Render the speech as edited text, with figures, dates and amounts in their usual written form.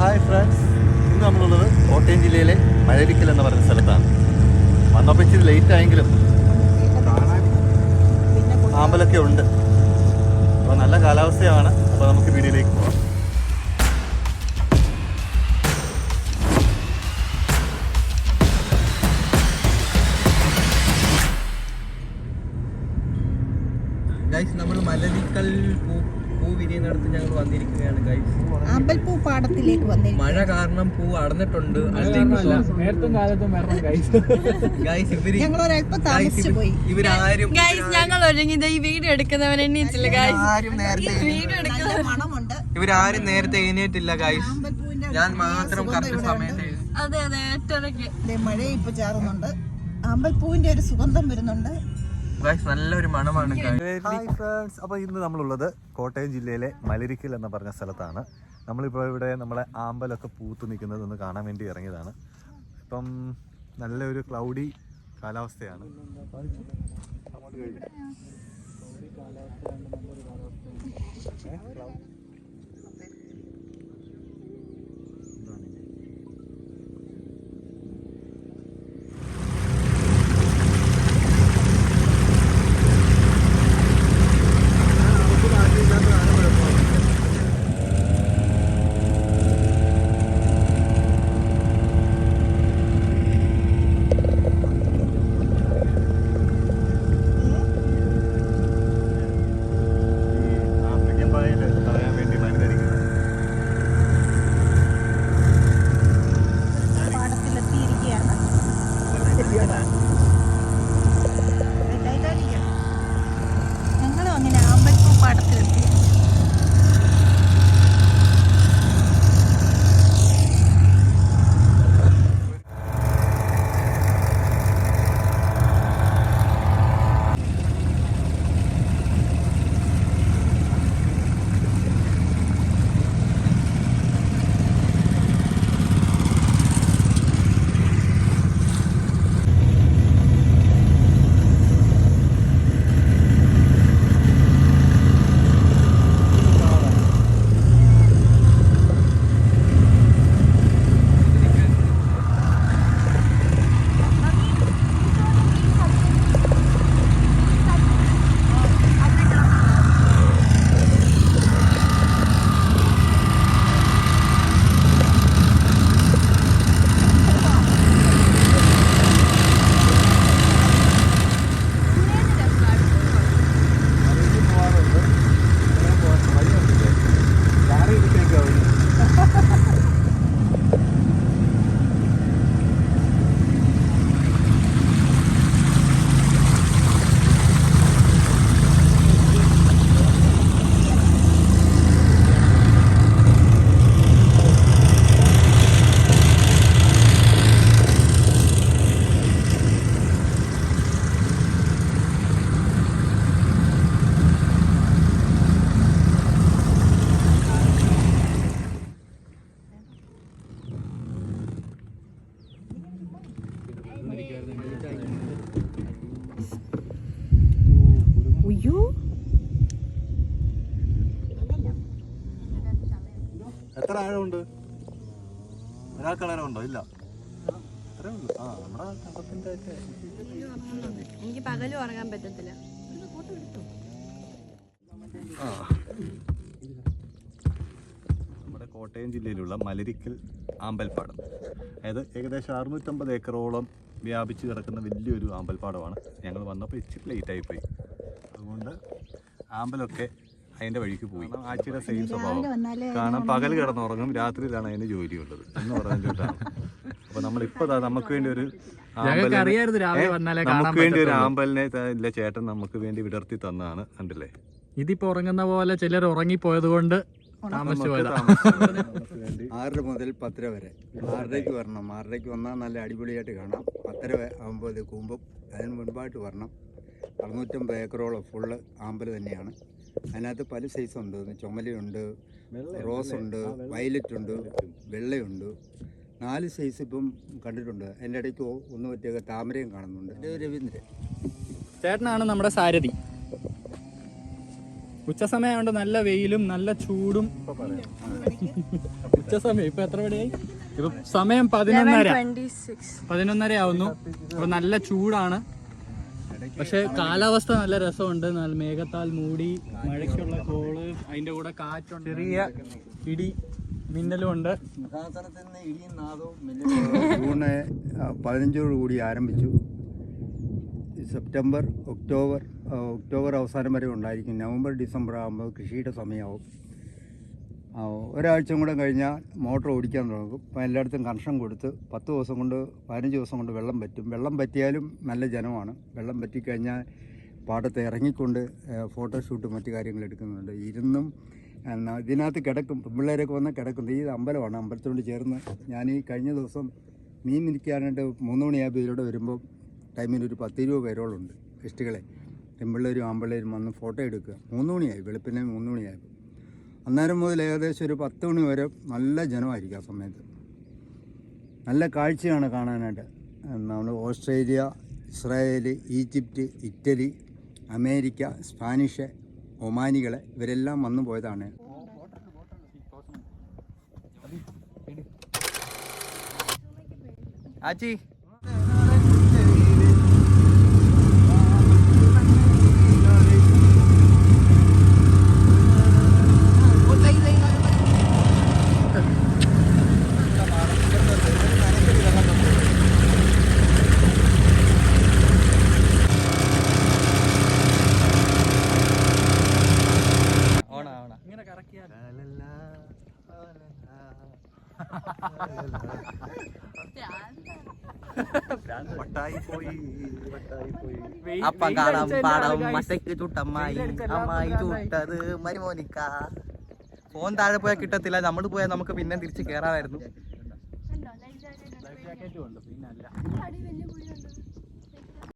Hi friends, ഇന്ന് നമ്മളുള്ളത് കോട്ടയം ജില്ലയിലെ മലരിക്കൽ എന്ന് പറയുന്ന സ്ഥലത്താണ്. വന്നപ്പോൾ ഇച്ചിരി ലേറ്റ് ആയെങ്കിലും ആമ്പലൊക്കെ ഉണ്ട്. അപ്പോൾ നല്ല കാലാവസ്ഥയാണ്. അപ്പോൾ നമുക്ക് വീഡിയോയിലേക്ക് പോകാം. നമ്മൾ മലരിക്കൽ പൂ വിരിയുന്നിടത്ത് ഞങ്ങൾ വന്നിരിക്കുകയാണ് ഗൈസ്. അമ്പൽപ്പൂ പാടത്തിലേക്ക് വന്നിരിക്കും. മഴ കാരണം പൂ അടഞ്ഞിട്ടുണ്ട്. ഞങ്ങൾ ഒരുങ്ങി ഈ വീഡിയോ എടുക്കുന്നവൻ എണ്ണീറ്റില്ല ഗൈസ്. ഇവരാരും നേരത്തെ എഴുന്നേറ്റില്ല ഗൈസ്. ഞാൻ മാത്രം കറക്റ്റ് സമയത്ത്. അതെ അതെ, മഴ ഇപ്പൊ ചാറുന്നുണ്ട്. അമ്പൽപ്പൂവിന്റെ ഒരു സുഗന്ധം വരുന്നുണ്ട്. നല്ലൊരു മണമാണ്. ഹായ് ഫ്രണ്ട്സ്, അപ്പോൾ ഇന്ന് നമ്മളുള്ളത് കോട്ടയം ജില്ലയിലെ മലരിക്കൽ എന്ന് പറഞ്ഞ സ്ഥലത്താണ്. നമ്മളിപ്പോൾ ഇവിടെ നമ്മളെ ആമ്പലൊക്കെ പൂത്ത് നിൽക്കുന്നതൊന്ന് കാണാൻ വേണ്ടി ഇറങ്ങിയതാണ്. ഇപ്പം നല്ലൊരു ക്ലൗഡി കാലാവസ്ഥയാണ്. ഞങ്ങളും അങ്ങനെ അമ്പൽപ്പൂ പാടത്തിലെത്തി. എത്ര ആഴമുണ്ട്? ഒരാൾക്ക് ആഴമുണ്ടോ? ഇല്ല, അത്രേ ഉള്ളൂ. നമ്മുടെ കണ്ടത്തിന്റെ ഒക്കെ. എനിക്ക് പകലും ഉറങ്ങാൻ പറ്റത്തില്ല. നമ്മുടെ കോട്ടയം ജില്ലയിലുള്ള മലരിക്കൽ ആമ്പൽപ്പാടം, അതായത് ഏകദേശം 650 ഏക്കറോളം വ്യാപിച്ച് കിടക്കുന്ന വലിയൊരു ആമ്പൽപ്പാടമാണ്. ഞങ്ങൾ വന്നപ്പോൾ ഇച്ചിരി ലേറ്റായിപ്പോയി. അതുകൊണ്ട് ആമ്പലൊക്കെ അതിൻ്റെ വഴിക്ക് പോയി. ആഴ്ചയുടെ സെയിം സ്വഭാവം കാരണം പകൽ കിടന്നുറങ്ങും, രാത്രിയിലാണ് അതിന് ജോലിയുള്ളത് എന്ന് പറഞ്ഞിട്ടാണ്. അപ്പൊ നമ്മളിപ്പോ നമുക്ക് വേണ്ടി ഒരു ആമ്പലിനെ ചേട്ടൻ നമുക്ക് വേണ്ടി വിടർത്തി തന്നാണ്. കണ്ടില്ലേ, ഇതിപ്പോ ഉറങ്ങുന്ന പോലെ ചിലർ ഉറങ്ങിപ്പോയത് കൊണ്ട് 6 മുതൽ 10 വരെ 6:30 വരണം. 6:30 വന്നാൽ നല്ല അടിപൊളിയായിട്ട് കാണാം. 10 ആകുമ്പോൾ ഇത് കൂമ്പും. അതിന് മുൻപായിട്ട് വരണം. 650 ഏക്കറോളം ഫുള്ള് ആമ്പൽ തന്നെയാണ്. അതിനകത്ത് പല സൈസുണ്ട്. ചുമലയുണ്ട്, റോസ് ഉണ്ട്, വയലറ്റ് ഉണ്ട്, വെള്ളയുണ്ട്. 4 സൈസ് ഇപ്പം കണ്ടിട്ടുണ്ട്. അതിൻ്റെ ഇടയ്ക്ക് ഒന്ന് പറ്റിയ താമരയും കാണുന്നുണ്ട്. രവീന്ദ്രൻ ചേട്ടനാണ് നമ്മുടെ സാരഥി. ഉച്ച സമയമുണ്ട്, നല്ല വെയിലും നല്ല ചൂടും. ഉച്ച സമയം ഇപ്പൊ എത്ര മണിയായി? ഇപ്പൊ സമയം 11:30 ആവുന്നു. അപ്പൊ നല്ല ചൂടാണ്. പക്ഷെ കാലാവസ്ഥ നല്ല രസമുണ്ട്. നല്ല മേഘത്താൽ മൂടി, മഴയ്ക്കുള്ള കോള്, അതിന്റെ കൂടെ കാറ്റുണ്ട്, ചെറിയ ഇടി മിന്നലും ഉണ്ട്. ജൂൺ 15 കൂടി ആരംഭിച്ചു. സെപ്റ്റംബർ ഒക്ടോബർ അവസാനം വരെ ഉണ്ടായിരിക്കും. നവംബർ ഡിസംബർ ആകുമ്പോൾ കൃഷിയുടെ സമയമാവും. ഒരാഴ്ച കൂടെ കഴിഞ്ഞാൽ മോട്ടോർ ഓടിക്കാൻ തുടങ്ങും. അപ്പോൾ എല്ലായിടത്തും കണക്ഷൻ കൊടുത്ത് 10 ദിവസം കൊണ്ട് 15 ദിവസം കൊണ്ട് വെള്ളം പറ്റും. വെള്ളം പറ്റിയാലും നല്ല ജനമാണ്. വെള്ളം പറ്റിക്കഴിഞ്ഞാൽ പാടത്ത് ഇറങ്ങിക്കൊണ്ട് ഫോട്ടോഷൂട്ടും മറ്റു കാര്യങ്ങൾ എടുക്കുന്നുണ്ട്. ഇരുന്നും ഇതിനകത്ത് കിടക്കും. പിള്ളേരൊക്കെ വന്ന് കിടക്കും. ഈ അമ്പലമാണ്. അമ്പലത്തോട് ചേർന്ന് ഞാൻ ഈ കഴിഞ്ഞ ദിവസം മീൻ മിനിക്കാനായിട്ട് 3 മണിയാകുമ്പോൾ ഇതിലൂടെ വരുമ്പോൾ ടൈമിന് ഒരു 10-20 പേരോളുണ്ട് ഗസ്റ്റുകളെ. പെൺപിള്ളേരും ആമ്പിള്ളേരും വന്ന് ഫോട്ടോ എടുക്കുക. 3 മണിയായി, വെളുപ്പിനെ 3 മണിയായി. അന്നേരം മുതൽ ഏകദേശം ഒരു 10 മണി വരെ നല്ല ജനമായിരിക്കും. ആ സമയത്ത് നല്ല കാഴ്ചയാണ് കാണാനായിട്ട്. നമ്മൾ Australia, Israel, Egypt, Italy, America, Spanish, ഒമാനികളെ ഇവരെല്ലാം വന്നു പോയതാണ്. ആച്ചി അപ്പം കാണാം പാടം മറ്റയ്ക്ക് ചുട്ടമ്മായി, അമ്മായി ചുട്ടത് മരുമോനിക്ക. ഫോൺ താഴെ പോയാൽ കിട്ടത്തില്ല. നമ്മൾ പോയാൽ നമുക്ക് പിന്നെ തിരിച്ച് കയറാമായിരുന്നു.